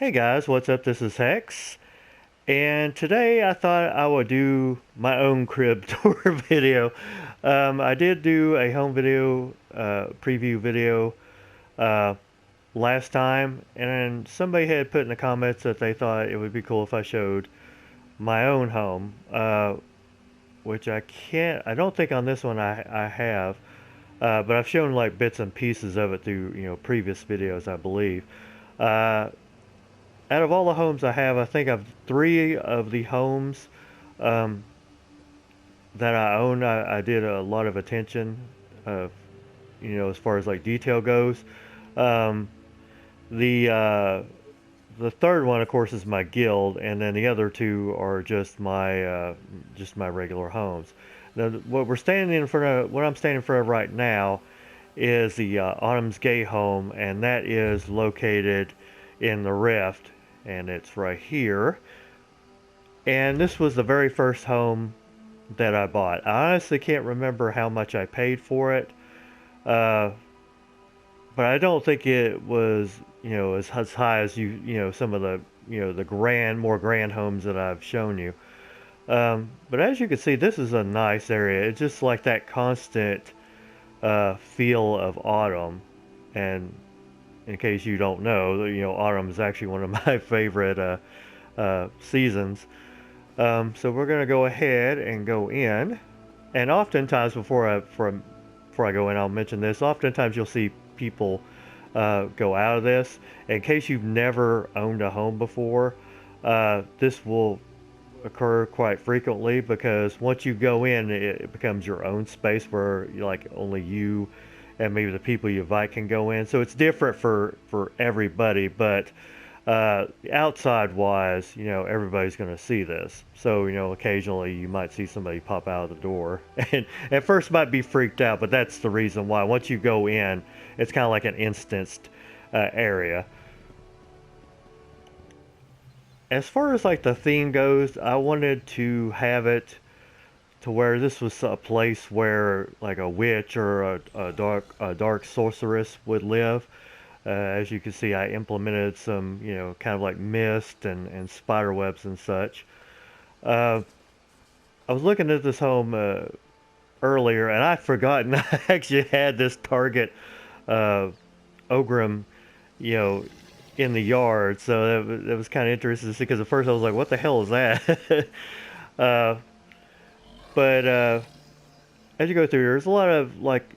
Hey guys, what's up? This is Hex, and today I thought I would do my own crib tour video. I did do a home video preview video uh, last time, and somebody had put in the comments that they thought it would be cool if I showed my own home, which I can't. I don't think on this one I have, but I've shown like bits and pieces of it through previous videos, I believe. Uh, Out of all the homes I have, I think I've three of the homes um, that I own. I did a lot of attention, uh, as far as like detail goes. Um, the uh, the third one, of course, is my guild, and then the other two are just my regular homes. Now, what I'm standing in front of right now, is the Autumn's Gay home, and that is located in the Rift, and it's right here. And this was the very first home that I bought. I honestly can't remember how much I paid for it, uh, but I don't think it was, as high as some of the, the more grand homes that I've shown you. But as you can see, this is a nice area. It's just like that constant feel of autumn. And in case you don't know, autumn is actually one of my favorite seasons. So we're going to go ahead and go in. And oftentimes, before I go in, I'll mention this. Oftentimes, you'll see people go out of this. In case you've never owned a home before, this will occur quite frequently, because once you go in, it becomes your own space where like only you and maybe the people you invite can go in. So it's different for everybody, but outside wise, everybody's going to see this. So occasionally you might see somebody pop out of the door and at first might be freaked out, but that's the reason why. Once you go in, it's kind of like an instanced area. As far as like the theme goes, I wanted to have it to where this was a place where like a witch or a dark sorceress would live. As you can see, I implemented some, kind of like mist and spider webs and such. Uh, I was looking at this home earlier, and I'd forgotten I actually had this target Ogrim, you know, in the yard. So that was kind of interesting to see, because at first I was like, what the hell is that? uh, but as you go through, there's a lot of like,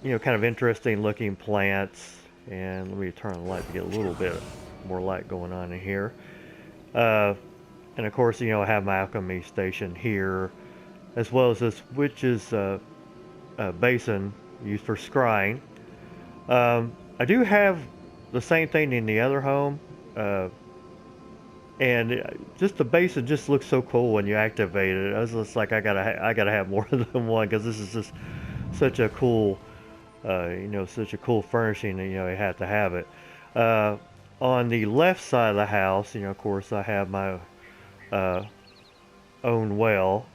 kind of interesting looking plants. And let me turn on the light to get a little bit more light going on in here. And of course, I have my alchemy station here, as well as this witch's basin used for scrying. I do have the same thing in the other home, and just the basin just looks so cool when you activate it. I was just like, I gotta have more than one, because this is just such a cool. Such a cool furnishing that, you have to have it. On the left side of the house, of course, I have my own well.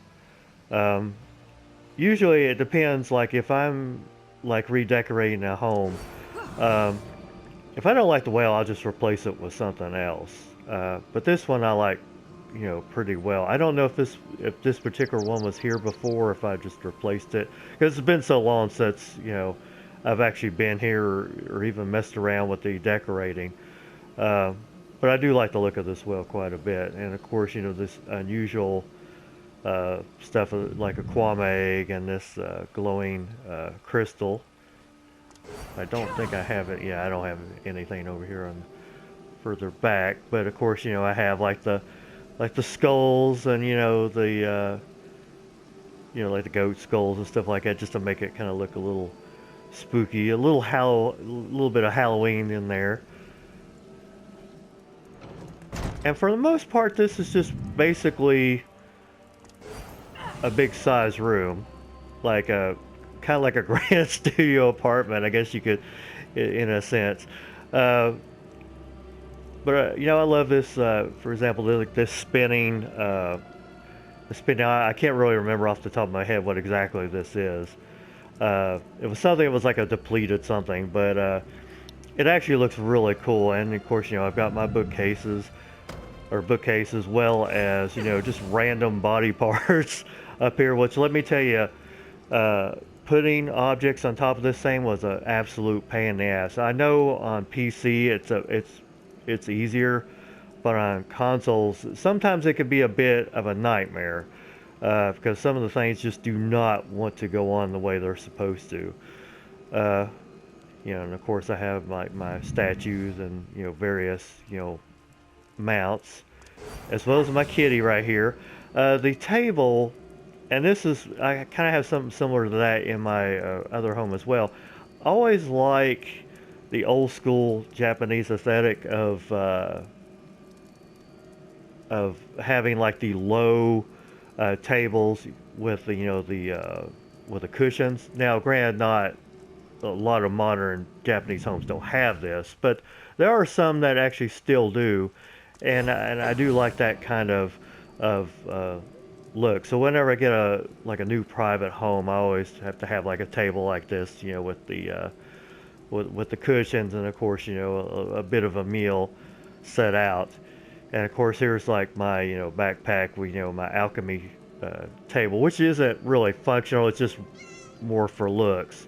Usually it depends, like if I'm like redecorating a home, if I don't like the well, I'll just replace it with something else. But this one I like, pretty well. I don't know if this particular one was here before, or if I just replaced it, because it's been so long since, I've actually been here, or even messed around with the decorating. But I do like the look of this well quite a bit. And of course, this unusual stuff like a quam egg and this glowing crystal. I don't think I have it. Yeah, I don't have anything over here on further back. But of course, I have like the skulls, and the like the goat skulls and stuff like that, just to make it kind of look a little spooky, a little bit of Halloween in there. And for the most part, this is just basically a big size room, like a kind of like a grand studio apartment, I guess you could, in a sense. But I love this. For example, this spinning. I can't really remember off the top of my head what exactly this is. It was something. It was like a depleted something, but it actually looks really cool. And of course, I've got my bookcases, or bookcase, as well as, just random body parts up here, which, let me tell you, putting objects on top of this thing was an absolute pain in the ass. I know on PC it's easier, but on consoles sometimes it could be a bit of a nightmare, because some of the things just do not want to go on the way they're supposed to. And of course I have my statues and various mounts, as well as my kitty right here. The table, and this is, I kind of have something similar to that in my other home as well. I always like the old school Japanese aesthetic of having like the low tables with the with the cushions. Now, granted, not a lot of modern Japanese homes don't have this, but there are some that actually still do, and I do like that kind of look. So whenever I get a new private home, I always have to have like a table like this, with the with the cushions, and of course, a bit of a meal set out. And of course, here's like my backpack with my alchemy table, which isn't really functional. It's just more for looks.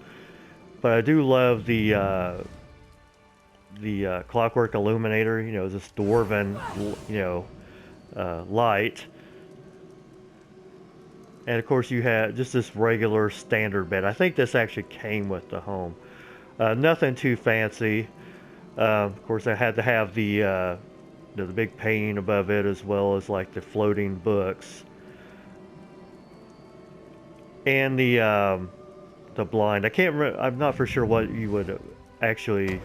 But I do love the clockwork illuminator. This dwarven light. And of course, you have just this regular standard bed. I think this actually came with the home. Nothing too fancy. Of course, I had to have the big painting above it, as well as like the floating books, and the blind. I can't remember. I'm not for sure what you would actually,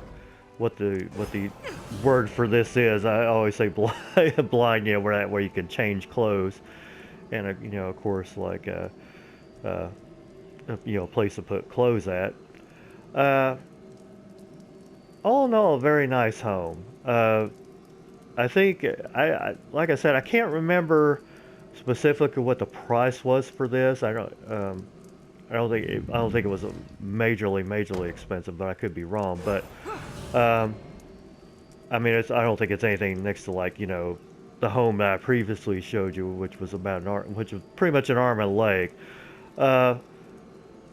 what the word for this is. I always say blind. Where you can change clothes, and of course, like a place to put clothes at. All in all, a very nice home. I think like I said, I can't remember specifically what the price was for this. I don't think it was majorly expensive, but I could be wrong. But I mean, I don't think it's anything next to like the home that I previously showed you, which was about which was pretty much an arm and a leg.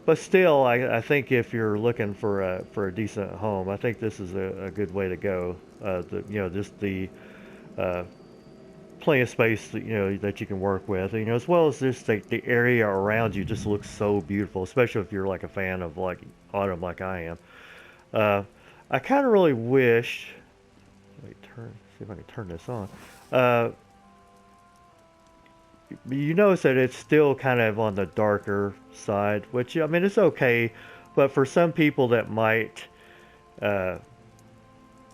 But still, I think if you're looking for a decent home, I think this is a good way to go. Just the plenty of space that you can work with, as well as just the area around you just looks so beautiful, especially if you're like a fan of like autumn like I am. I kind of really wish, see if I can turn this on. You notice that it's still kind of on the darker side, which, I mean, it's okay, but for some people that might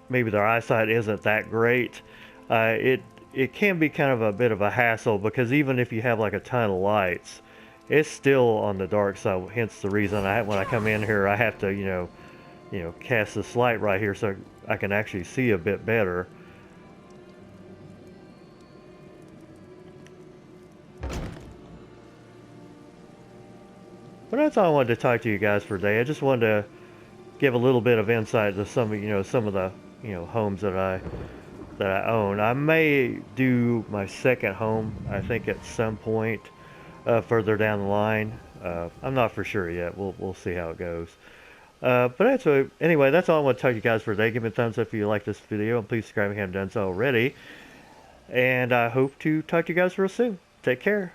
maybe their eyesight isn't that great, it can be kind of a bit of a hassle, because even if you have like a ton of lights, it's still on the dark side. Hence the reason when I come in here, I have to cast this light right here so I can actually see a bit better. But that's all I wanted to talk to you guys for today. I just wanted to give a little bit of insight to some of the homes that I own. I may do my second home, I think, at some point further down the line. I'm not for sure yet. We'll see how it goes. But anyway, that's all I want to talk to you guys for today. Give me a thumbs up if you like this video, and please subscribe if you haven't done so already. And I hope to talk to you guys real soon. Take care.